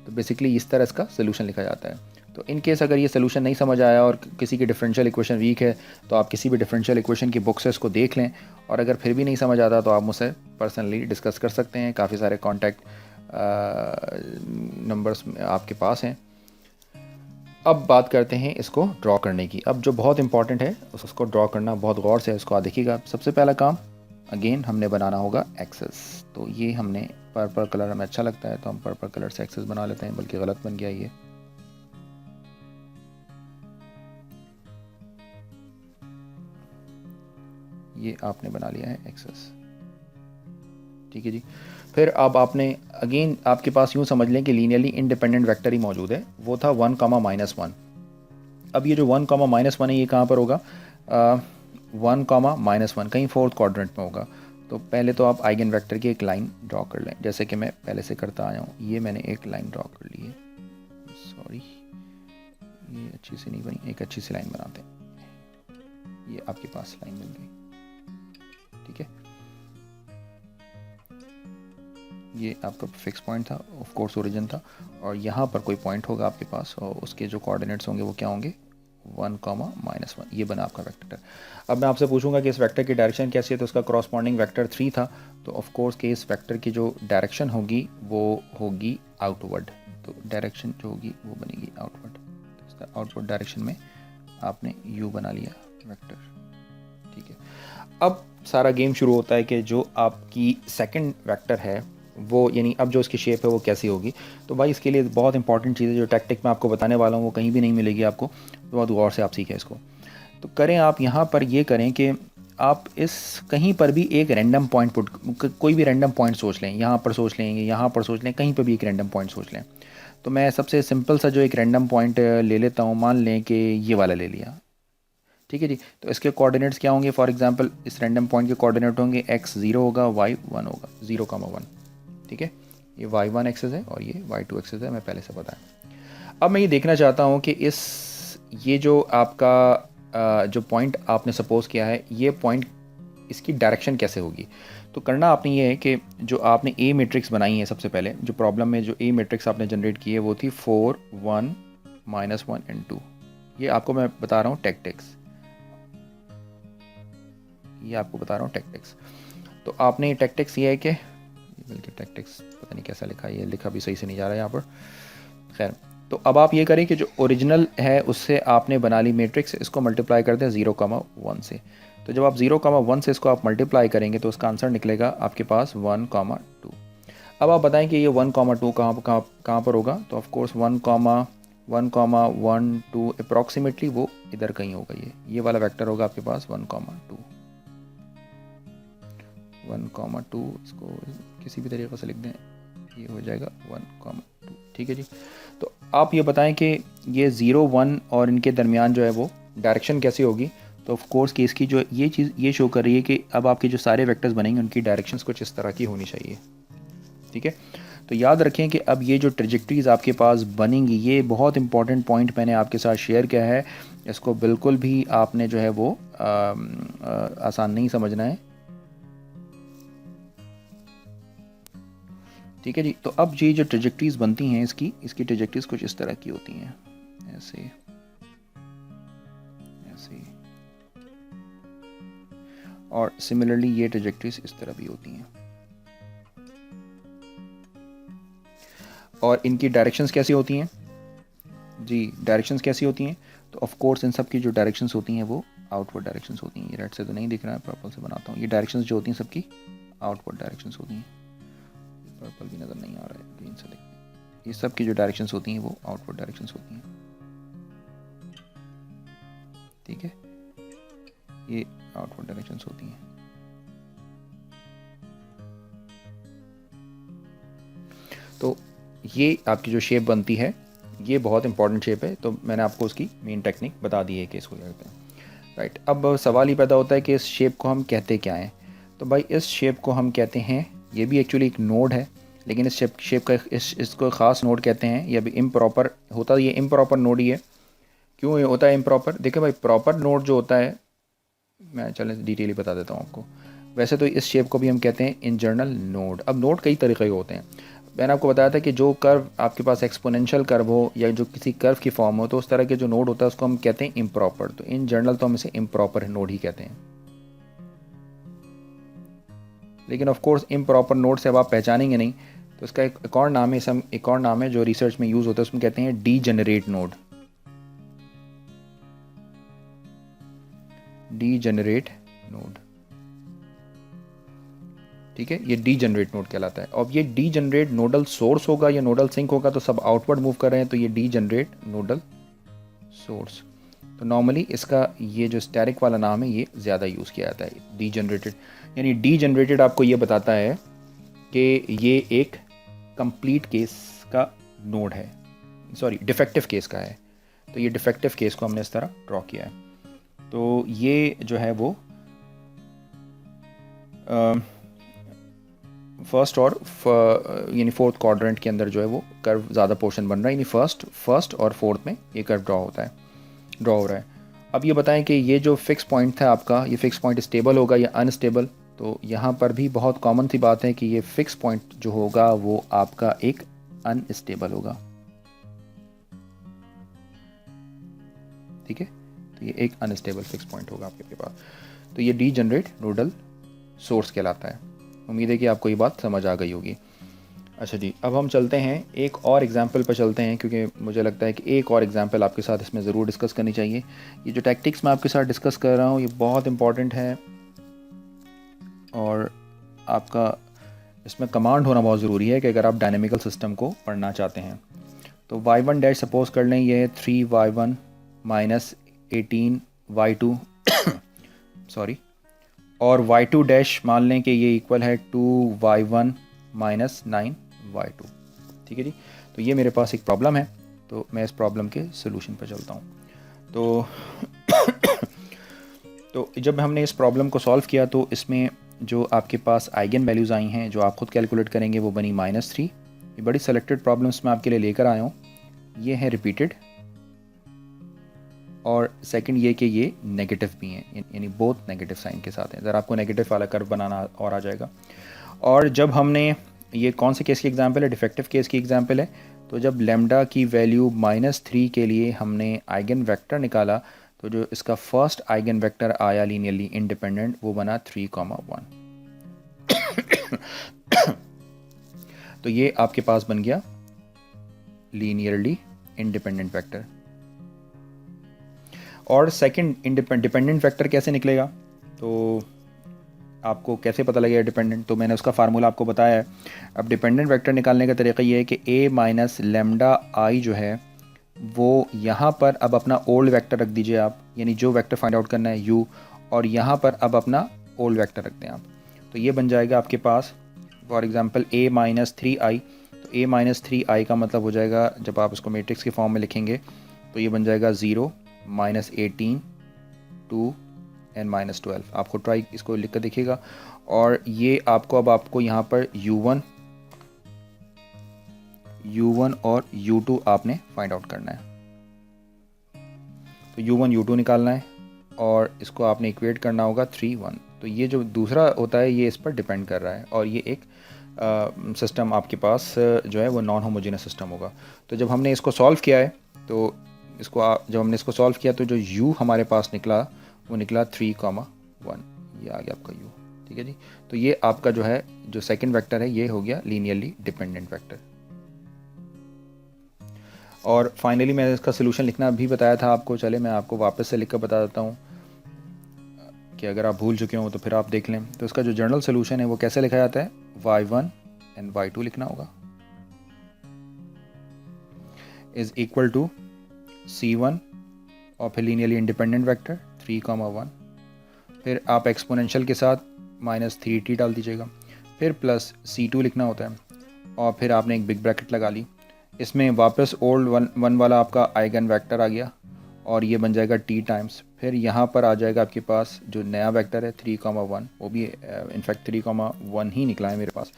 तो बेसिकली इस तरह इसका सोल्यूशन लिखा जाता है। तो इन केस अगर ये सोल्यूशन नहीं समझ आया और किसी की डिफरेंशियल इक्वेशन वीक है तो आप किसी भी डिफरेंशियल इक्वेशन की बुक से इसको देख लें और अगर फिर भी नहीं समझ आता तो आप मुझसे पर्सनली डिस्कस कर सकते हैं। काफ़ी सारे कॉन्टैक्ट नंबर्स आपके पास हैं। अब बात करते हैं इसको ड्रॉ करने की। अब जो बहुत इंपॉर्टेंट है उसको ड्रॉ करना बहुत गौर से, इसको देखिएगा। सबसे पहला काम अगेन हमने बनाना होगा एक्सेस। तो ये हमने पर्पल कलर हमें अच्छा लगता है तो हम पर्पल कलर से एक्सेस बना लेते हैं, बल्कि गलत बन गया ये आपने बना लिया है एक्सेस। ठीक है जी। फिर अब आपने अगेन आपके पास यूँ समझ लें कि लीनियरली इंडिपेंडेंट वेक्टर ही मौजूद है, वो था 1, -1। अब ये जो 1, -1 है ये कहाँ पर होगा, 1, -1 कहीं फोर्थ क्वाड्रेंट में होगा। तो पहले तो आप आइगन वेक्टर की एक लाइन ड्रॉ कर लें, जैसे कि मैं पहले से करता आया हूँ। ये मैंने एक लाइन ड्रॉ कर ली है, सॉरी ये अच्छी सी नहीं बनी, एक अच्छी सी लाइन बनाते हैं। ये आपके पास लाइन बन गई। ठीक है, ये आपका फिक्स पॉइंट था, ऑफ कोर्स ओरिजिन था और यहाँ पर कोई पॉइंट होगा आपके पास और उसके जो कोऑर्डिनेट्स होंगे वो क्या होंगे, 1, -1। ये बना आपका वेक्टर। अब मैं आपसे पूछूंगा कि इस वेक्टर की डायरेक्शन कैसी है, तो उसका करस्पॉन्डिंग वेक्टर 3 था। तो ऑफ कोर्स कि इस वेक्टर की जो डायरेक्शन होगी वो होगी आउटवर्ड। तो डायरेक्शन जो होगी वो बनेगी आउटवर्ड। तो इसका आउटवर्ड डायरेक्शन में आपने यू बना लिया वेक्टर। ठीक है, अब सारा गेम शुरू होता है कि जो आपकी सेकंड वेक्टर है वो, यानी अब जो इसकी शेप है वो कैसी होगी। तो भाई इसके लिए बहुत इंपॉर्टेंट चीज़ है जो टैक्टिक मैं आपको बताने वाला हूँ वो कहीं भी नहीं मिलेगी आपको, तो बहुत गौर से आप सीखें इसको। तो करें आप यहाँ पर ये करें कि आप इस कहीं पर भी एक रैंडम पॉइंट पुट, कोई भी रैंडम पॉइंट सोच लें, यहाँ पर सोच लें, यहाँ पर सोच लें, कहीं पर भी एक रैंडम पॉइंट सोच लें। तो मैं सबसे सिंपल सा जो एक रैंडम पॉइंट ले लेता हूँ, मान लें कि ये वाला ले लिया। ठीक है जी। तो इसके कोऑर्डिनेट्स क्या होंगे, फॉर एग्जांपल इस रैंडम पॉइंट के कोऑर्डिनेट होंगे x 0 होगा, y 1 होगा, 0,1। ठीक है, ये y1 एक्सेस है और ये y2 एक्सेस है, मैं पहले से पता है। अब मैं ये देखना चाहता हूँ कि ये जो आपका जो पॉइंट आपने सपोज किया है, ये पॉइंट इसकी डायरेक्शन कैसे होगी। तो करना आपने ये है कि जो आपने ए मैट्रिक्स बनाई है, सबसे पहले जो प्रॉब्लम में जो ए मैट्रिक्स आपने जनरेट की है वो थी 4 1 -1 एंड 2। ये आपको मैं बता रहा हूँ टैक्टिक्स, ये आपको बता रहा हूँ टैक्टिक्स। तो आपने टैक्टिक्स ये है कि बल्कि टैक्टिक्स पता नहीं कैसा लिखा है, ये लिखा भी सही से नहीं जा रहा है यहाँ पर। खैर, तो अब आप ये करें कि जो ओरिजिनल है उससे आपने बना ली मैट्रिक्स, इसको मल्टीप्लाई कर दें 0,1 से। तो जब आप 0,1 से इसको आप मल्टीप्लाई करेंगे तो उसका आंसर निकलेगा आपके पास 1,2। अब आप बताएं कि ये 1,2 कहाँ पर होगा। तो ऑफकोर्स 1,1,2 अप्रॉक्सीमेटली वो इधर कहीं होगा, ये वाला वेक्टर होगा आपके पास 1,2। 1,2 इसको किसी भी तरीके से लिख दें, ये हो जाएगा 1,2। ठीक है जी। तो आप ये बताएं कि ये 0 1 और इनके दरमियान जो है वो डायरेक्शन कैसे होगी। तो ऑफ कोर्स कि इसकी जो ये चीज़ ये शो कर रही है कि अब आपके जो सारे वेक्टर्स बनेंगे उनकी डायरेक्शंस कुछ इस तरह की होनी चाहिए। ठीक है, तो याद रखें कि अब ये जो ट्रेजेक्टरीज आपके पास बनेंगी, ये बहुत इंपॉर्टेंट पॉइंट मैंने आपके साथ शेयर किया है, इसको बिल्कुल भी आपने जो है वो आसान नहीं समझना है। ठीक है जी। तो अब ये जो ट्रेजेक्टरीज बनती हैं इसकी ट्रेजेक्टरीज कुछ इस तरह की होती हैं, ऐसे ऐसे, और सिमिलरली ये ट्रेजेक्टरीज इस तरह भी होती हैं। और इनकी डायरेक्शंस कैसी होती हैं जी, डायरेक्शंस कैसी होती हैं। तो ऑफ कोर्स इन सब की जो डायरेक्शंस होती हैं वो आउटवर्ड डायरेक्शंस होती हैं। ये राइट से तो नहीं दिख रहा है, पर्पल से बनाता हूँ। ये डायरेक्शंस जो होती हैं सबकी आउटवर्ड डायरेक्शंस होती हैं। पर्पल भी नज़र नहीं आ रहा है, ग्रीन से देखते हैं। ये सब की जो डायरेक्शंस होती हैं वो आउटवर्ड डायरेक्शंस होती हैं। ठीक है, ये आउटवर्ड डायरेक्शंस होती हैं। तो ये आपकी जो शेप बनती है ये बहुत इंपॉर्टेंट शेप है, तो मैंने आपको उसकी मेन टेक्निक बता दी है कि इसको क्या कहते हैं। राइट, अब सवाल ही पैदा होता है कि इस शेप को हम कहते क्या हैं। तो भाई इस शेप को हम कहते हैं, ये भी एक्चुअली एक नोड है, लेकिन इस शेप का इसको ख़ास नोड कहते हैं। ये अभी इम्प्रॉपर होता है, ये इम्प्रॉपर नोड ही है। क्यों ये होता है इम्प्रॉपर? देखिए भाई, प्रॉपर नोड जो होता है, मैं चलें डिटेल ही बता देता हूँ आपको। वैसे तो इस शेप को भी हम कहते हैं इन जनरल नोड। अब नोड कई तरीके के होते हैं। मैंने आपको बताया था कि जो कर्व आपके पास एक्सपोनेंशियल कर्व हो या जो किसी कर्व की फॉर्म हो, तो उस तरह के जो नोड होता है उसको हम कहते हैं इम्प्रॉपर। तो इन जनरल तो हम इसे इम्प्रॉपर नोड ही कहते हैं। लेकिन ऑफ कोर्स इम्प्रॉपर नोड से अब आप पहचानेंगे नहीं, तो इसका एक और नाम है, एक और नाम है जो रिसर्च में यूज़ होता है, उसमें कहते हैं डीजेनरेट नोड। डीजेनरेट नोड, ठीक है, ये डीजेनरेट नोड कहलाता है। अब ये डीजेनरेट नोडल सोर्स होगा या नोडल सिंक होगा, तो सब आउटवर्ड मूव कर रहे हैं, तो ये डीजेनरेट नोडल सोर्स। तो नॉर्मली इसका ये जो स्टैटिक वाला नाम है ये ज़्यादा यूज़ किया जाता है, डीजेनरेटेड। यानी डीजेनरेटेड आपको ये बताता है कि ये एक कंप्लीट केस का नोड है, सॉरी डिफेक्टिव केस का है। तो ये डिफेक्टिव केस को हमने इस तरह ड्रॉ किया है। तो ये जो है वो फर्स्ट और यानी फोर्थ क्वाड्रेंट के अंदर जो है वो कर्व ज़्यादा पोर्शन बन रहा है, यानी फर्स्ट और फोर्थ में ये कर्व ड्रॉ हो रहा है। अब ये बताएं कि ये जो फिक्स पॉइंट था आपका, ये फिक्स पॉइंट स्टेबल होगा या अनस्टेबल। तो यहाँ पर भी बहुत कॉमन सी बात है कि ये फिक्स पॉइंट जो होगा वो आपका एक अनस्टेबल होगा। ठीक है, तो ये एक अनस्टेबल फिक्स पॉइंट होगा आपके पास। तो ये डीजेनरेट नोडल सोर्स कहलाता है। उम्मीद है कि आपको ये बात समझ आ गई होगी। अच्छा जी, अब हम चलते हैं एक और एग्जांपल पर चलते हैं, क्योंकि मुझे लगता है कि एक और एग्जांपल आपके साथ इसमें ज़रूर डिस्कस करनी चाहिए। ये जो टैक्टिक्स मैं आपके साथ डिस्कस कर रहा हूँ ये बहुत इंपॉर्टेंट है और आपका इसमें कमांड होना बहुत ज़रूरी है कि अगर आप डायनेमिकल सिस्टम को पढ़ना चाहते हैं। तो y1 डैश सपोज कर लें, ये है 3y1 माइनस 18y2 सॉरी, और y2 डैश मान लें कि ये इक्वल है 2y1 माइनस 9y2। ठीक है जी, तो ये मेरे पास एक प्रॉब्लम है, तो मैं इस प्रॉब्लम के सोल्यूशन पर चलता हूँ। तो तो जब हमने इस प्रॉब्लम को सॉल्व किया तो इसमें जो आपके पास आइगन वैल्यूज़ आई हैं जो आप ख़ुद कैलकुलेट करेंगे वो बनी -3। ये बड़ी सेलेक्टेड प्रॉब्लम्स मैं आपके लिए लेकर आया हूँ। ये है रिपीटेड, और सेकंड ये कि ये नेगेटिव भी हैं, यानी बोथ नेगेटिव साइन के साथ हैं। ज़रा आपको नेगेटिव वाला कर्व बनाना और आ जाएगा। और जब हमने ये कौन से केस की एग्जांपल है, डिफेक्टिव केस की एग्जांपल है। तो जब लेमडा की वैल्यू -3 के लिए हमने आइगन वेक्टर निकाला तो जो इसका फर्स्ट आइगन वेक्टर आया लीनियरली इंडिपेंडेंट वो बना 3,1। तो ये आपके पास बन गया लीनियरली इंडिपेंडेंट वेक्टर। और सेकंड डिपेंडेंट वेक्टर कैसे निकलेगा, तो आपको कैसे पता लगेगा डिपेंडेंट, तो मैंने उसका फार्मूला आपको बताया है। अब डिपेंडेंट वेक्टर निकालने का तरीका ये है कि a माइनस लेमडा आई जो है वो यहाँ पर अब अपना ओल्ड वेक्टर रख दीजिए आप, यानी जो वेक्टर फाइंड आउट करना है u, और यहाँ पर अब अपना ओल्ड वेक्टर रखते हैं आप। तो ये बन जाएगा आपके पास for example a minus 3i। तो a माइनस 3i का मतलब हो जाएगा, जब आप इसको मैट्रिक्स के फॉर्म में लिखेंगे तो ये बन जाएगा 0 -18 2 एंड -12। आपको ट्राई इसको लिख कर देखिएगा। और ये आपको यहाँ पर u1 और u2 आपने फाइंड आउट करना है। तो u1 u2 निकालना है और इसको आपने इक्वेट करना होगा 3 1। तो ये जो दूसरा होता है ये इस पर डिपेंड कर रहा है, और ये एक सिस्टम आपके पास जो है वो नॉन होमोजेनस सिस्टम होगा। तो जब हमने इसको सॉल्व किया है तो जब हमने इसको सॉल्व किया तो जो u हमारे पास निकला वो निकला 3,1। ये आ गया आपका u, ठीक है जी। तो ये आपका जो है जो सेकंड वेक्टर है ये हो गया लीनियरली डिपेंडेंट वेक्टर। और फाइनली मैं इसका सोल्यूशन लिखना भी बताया था आपको, चले मैं आपको वापस से लिख कर बता देता हूँ कि अगर आप भूल चुके हो तो फिर आप देख लें। तो इसका जो जनरल सोल्यूशन है वो कैसे लिखा जाता है, y1 एंड y2 लिखना होगा इज इक्वल टू c1 और फिर लीनियरली इंडिपेंडेंट वेक्टर 3,1, फिर आप एक्सपोनेंशियल के साथ -3t डाल दीजिएगा, फिर प्लस c2 लिखना होता है, और फिर आपने एक बिग ब्रैकेट लगा ली। इसमें वापस ओल्ड वन वाला आपका आइगन वेक्टर आ गया और ये बन जाएगा t टाइम्स। फिर यहाँ पर आ जाएगा आपके पास जो नया वेक्टर है 3,1, वो भी इनफैक्ट 3,1 ही निकला है मेरे पास,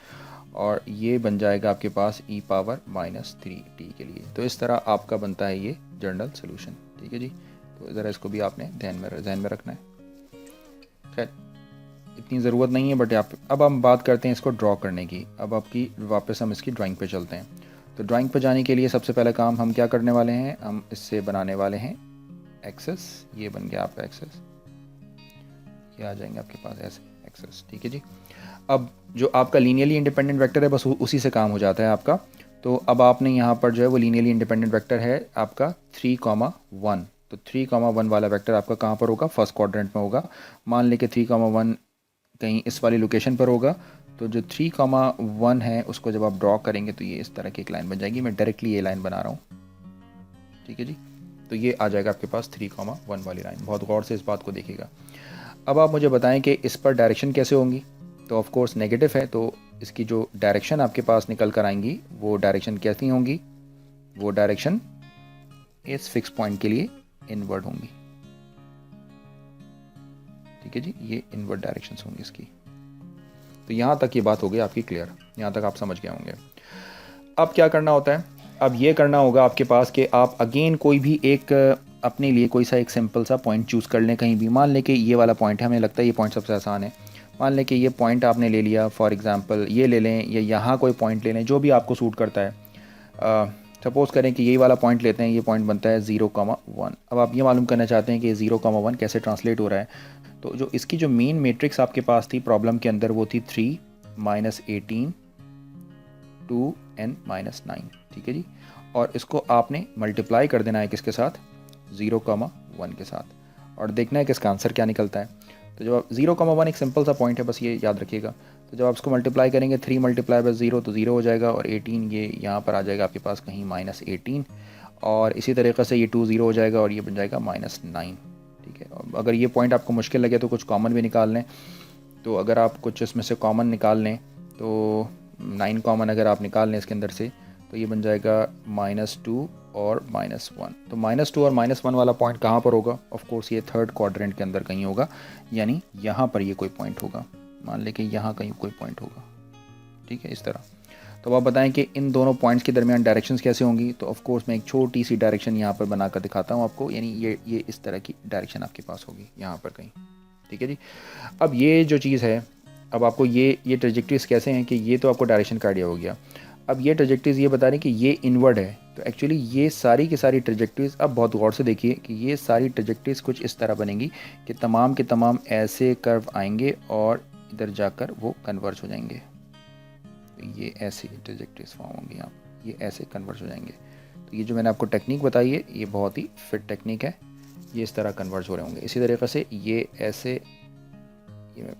और ये बन जाएगा आपके पास e पावर -3t के लिए। तो इस तरह आपका बनता है ये जनरल सोल्यूशन, ठीक है जी। तो ज़रा इसको भी आपने ध्यान में रखना है। खैर इतनी ज़रूरत नहीं है, बट अब हम बात करते हैं इसको ड्रॉ करने की। अब आपकी वापस हम इसकी ड्राइंग पे चलते हैं। तो ड्राइंग पे जाने के लिए सबसे पहला काम हम क्या करने वाले हैं, हम इससे बनाने वाले हैं एक्सेस। ये बन गया आपका एक्सेस, ये आ जाएंगे आपके पास ऐसे एक्सेस, ठीक है जी। अब जो आपका लीनियरली इंडिपेंडेंट वेक्टर है बस उसी से काम हो जाता है आपका। तो अब आपने यहाँ पर जो है वो लीनियरली इंडिपेंडेंट वेक्टर है आपका 3,1। तो 3,1 वाला वेक्टर आपका कहाँ पर होगा, फर्स्ट क्वाड्रेंट में होगा। मान लें कि 3,1 कहीं इस वाली लोकेशन पर होगा। तो जो 3,1 है उसको जब आप ड्रॉ करेंगे तो ये इस तरह की एक लाइन बन जाएगी। मैं डायरेक्टली ये लाइन बना रहा हूँ, ठीक है जी। तो ये आ जाएगा आपके पास 3,1 वाली लाइन। बहुत गौर से इस बात को देखिएगा। अब आप मुझे बताएं कि इस पर डायरेक्शन कैसे होंगी। तो ऑफ कोर्स नेगेटिव है, तो इसकी जो डायरेक्शन आपके पास निकल कर आएंगी वो डायरेक्शन कैसी होंगी, वो डायरेक्शन इस फिक्स पॉइंट के लिए इनवर्ड होंगी, ठीक है जी। ये इनवर्ड डायरेक्शंस होंगी इसकी। तो यहाँ तक ये बात हो गई आपकी क्लियर, यहाँ तक आप समझ गए होंगे। अब क्या करना होता है, अब ये करना होगा आपके पास कि आप अगेन कोई भी एक अपने लिए कोई सा एक सिंपल सा पॉइंट चूज़ कर लें कहीं भी। मान लें कि ये वाला पॉइंट है, हमें लगता है ये पॉइंट सबसे आसान है। मान लें कि ये पॉइंट आपने ले लिया, फॉर एग्जांपल ये ले लें या यहाँ कोई पॉइंट ले लें, जो भी आपको सूट करता है। सपोज़ करें कि यही वाला पॉइंट लेते हैं, ये पॉइंट बनता है 0,1। अब आप ये मालूम करना चाहते हैं कि 0,1 कैसे ट्रांसलेट हो रहा है। तो जो इसकी जो मेन मैट्रिक्स आपके पास थी प्रॉब्लम के अंदर वो थी 3 -18 2 एंड -9, ठीक है जी। और इसको आपने मल्टीप्लाई कर देना है किसके साथ, 0,1 के साथ, और देखना है कि इसका आंसर क्या निकलता है। तो जब आप 0,1 एक सिंपल सा पॉइंट है, बस ये याद रखिएगा। तो जब आप इसको मल्टीप्लाई करेंगे 3 × 0 तो 0 हो जाएगा, और 18 ये यहाँ पर आ जाएगा आपके पास कहीं -18, और इसी तरीक़े से ये 2 0 हो जाएगा और ये बन जाएगा -9, ठीक है। अगर ये पॉइंट आपको मुश्किल लगे तो कुछ कॉमन भी निकाल लें। तो अगर आप कुछ इसमें से कॉमन निकाल लें तो 9 कॉमन अगर आप निकाल लें इसके अंदर से, तो ये बन जाएगा -2 और -1। तो -2 और -1 वाला पॉइंट कहाँ पर होगा? ऑफ कोर्स ये थर्ड क्वाड्रेंट के अंदर कहीं होगा, यानी यहाँ पर ये कोई पॉइंट होगा। मान लें कि यहाँ कहीं कोई पॉइंट होगा, ठीक है, इस तरह। तो आप बताएं कि इन दोनों पॉइंट्स के दरमियान डायरेक्शंस कैसे होंगी? तो ऑफ कोर्स मैं एक छोटी सी डायरेक्शन यहाँ पर बनाकर दिखाता हूँ आपको, यानी ये इस तरह की डायरेक्शन आपके पास होगी यहाँ पर कहीं, ठीक है जी। अब ये जो चीज़ है, अब आपको ये ट्रेजेक्टरीज कैसे हैं कि ये तो आपको डायरेक्शन का आइडिया हो गया। अब ये ट्रेजेक्टरीज ये बता रही कि ये इनवर्ड है, तो एक्चुअली ये सारी की सारी ट्रेजेक्टरीज, अब बहुत गौर से देखिए कि ये सारी ट्रेजेक्टरीज कुछ इस तरह बनेंगी कि तमाम के तमाम ऐसे कर्व आएंगे और इधर जाकर वो कन्वर्ज हो जाएंगे। तो ये ऐसी ट्रेजेक्टरीज फॉर्म होंगी, आप ये ऐसे कन्वर्ज हो जाएंगे। तो ये जो मैंने आपको टेक्निक बताई है, ये बहुत ही फिट टेक्निक है, ये इस तरह कन्वर्ज हो रहे होंगे। इसी तरीके से ये ऐसे, ये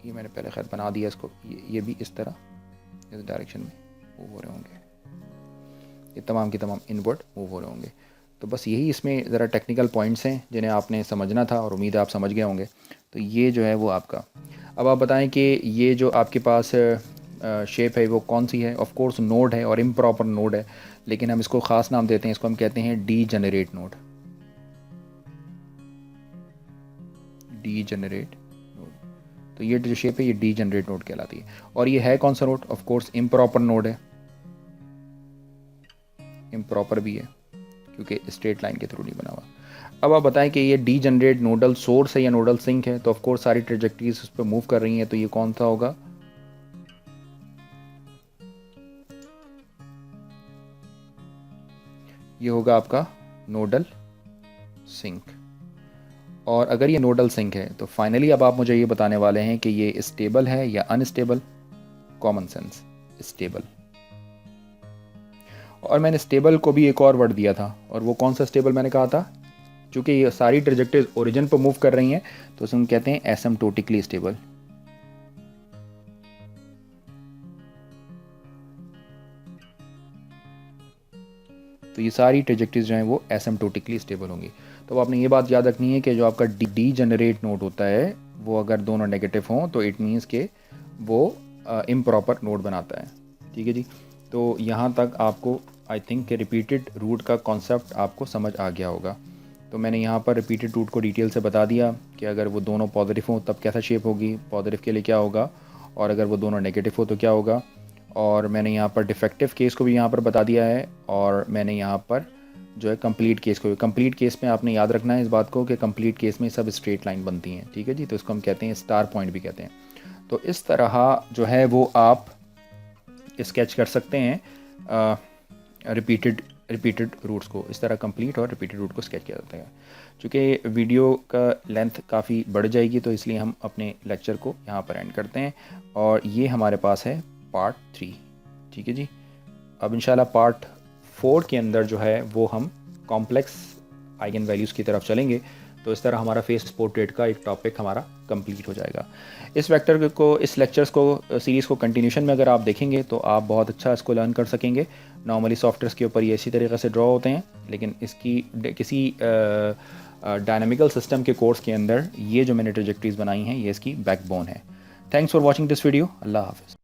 मैंने पहले खैर बना दिया इसको, ये भी इस तरह इस डायरेक्शन में मूव हो रहे होंगे, ये तमाम के तमाम इनवर्ड मूव हो रहे होंगे। तो बस यही इसमें ज़रा टेक्निकल पॉइंट्स हैं जिन्हें आपने समझना था, और उम्मीद है आप समझ गए होंगे। तो ये जो है वो आपका, अब आप बताएं कि ये जो आपके पास शेप है वो कौन सी है? ऑफ कोर्स नोड है और इम्प्रॉपर नोड है, लेकिन हम इसको ख़ास नाम देते हैं, इसको हम कहते हैं डीजेनरेट नोड। डीजेनरेट नोड, तो ये जो शेप है ये डीजेनरेट नोड कहलाती है। और ये है कौन सा node? Of course improper node है, इम्प्रॉपर भी है क्योंकि स्ट्रेट लाइन के थ्रू नहीं बना हुआ। अब आप बताएं कि ये डीजेनरेट नोडल सोर्स है या नोडल सिंक है? तो ऑफ कोर्स सारी ट्रेजेक्टरीज उस पर मूव कर रही हैं, तो ये कौन सा होगा? ये होगा आपका नोडल सिंक। और अगर ये नोडल सिंक है तो फाइनली अब आप मुझे ये बताने वाले हैं कि ये स्टेबल है या अनस्टेबल। Common sense, stable. और मैंने स्टेबल को भी एक और वर्ड दिया था, और वो कौन सा स्टेबल मैंने कहा था? क्योंकि ये सारी ट्रेजेक्टरीज ओरिजिन पर मूव कर रही हैं, तो उसे हम कहते हैं एसिम्प्टोटिकली स्टेबल। तो ये सारी ट्रेजेक्टरीज जो हैं वो एसिम्प्टोटिकली स्टेबल होंगी। तो आपने ये बात याद रखनी है कि जो आपका डीजेनरेट नोड होता है वो अगर दोनों नेगेटिव हों तो इट मीन्स के वो इम्प्रॉपर नोड बनाता है, ठीक है जी। तो यहाँ तक आपको आई थिंक कि रिपीटेड रूट का कॉन्सेप्ट आपको समझ आ गया होगा। तो मैंने यहाँ पर रिपीटेड रूट को डिटेल से बता दिया कि अगर वो दोनों पॉजिटिव हों तब कैसा शेप होगी, पॉजिटिव के लिए क्या होगा, और अगर वो दोनों नेगेटिव हो तो क्या होगा। और मैंने यहाँ पर डिफेक्टिव केस को भी यहाँ पर बता दिया है, और मैंने यहाँ पर जो है कंप्लीट केस को, कंप्लीट केस में आपने याद रखना है इस बात को कि कंप्लीट केस में सब स्ट्रेट लाइन बनती हैं, ठीक है जी। तो इसको हम कहते हैं स्टार पॉइंट भी कहते हैं। तो इस तरह जो है वो आप स्केच कर सकते हैं रिपीटेड रूट्स को, इस तरह कंप्लीट और रिपीटेड रूट को स्केच किया जाता है। चूँकि वीडियो का लेंथ काफ़ी बढ़ जाएगी तो इसलिए हम अपने लेक्चर को यहाँ पर एंड करते हैं, और ये हमारे पास है पार्ट 3, ठीक है जी। अब इंशाल्लाह पार्ट 4 के अंदर जो है वो हम कॉम्प्लेक्स आइगन वैल्यूज़ की तरफ चलेंगे। तो इस तरह हमारा फेस पोर्ट्रेट का एक टॉपिक हमारा कंप्लीट हो जाएगा। इस वेक्टर को, इस लेक्चर्स को, सीरीज़ को कंटिन्यूशन में अगर आप देखेंगे तो आप बहुत अच्छा इसको लर्न कर सकेंगे। नॉर्मली सॉफ्टवेयर्स के ऊपर ये इसी तरीके से ड्रॉ होते हैं, लेकिन इसकी किसी डायनामिकल सिस्टम के कोर्स के अंदर ये जो मैंने ट्रेजेक्टरीज बनाई हैं ये इसकी बैकबोन है। Thanks for watching this video. अल्लाह हाफ़िज़।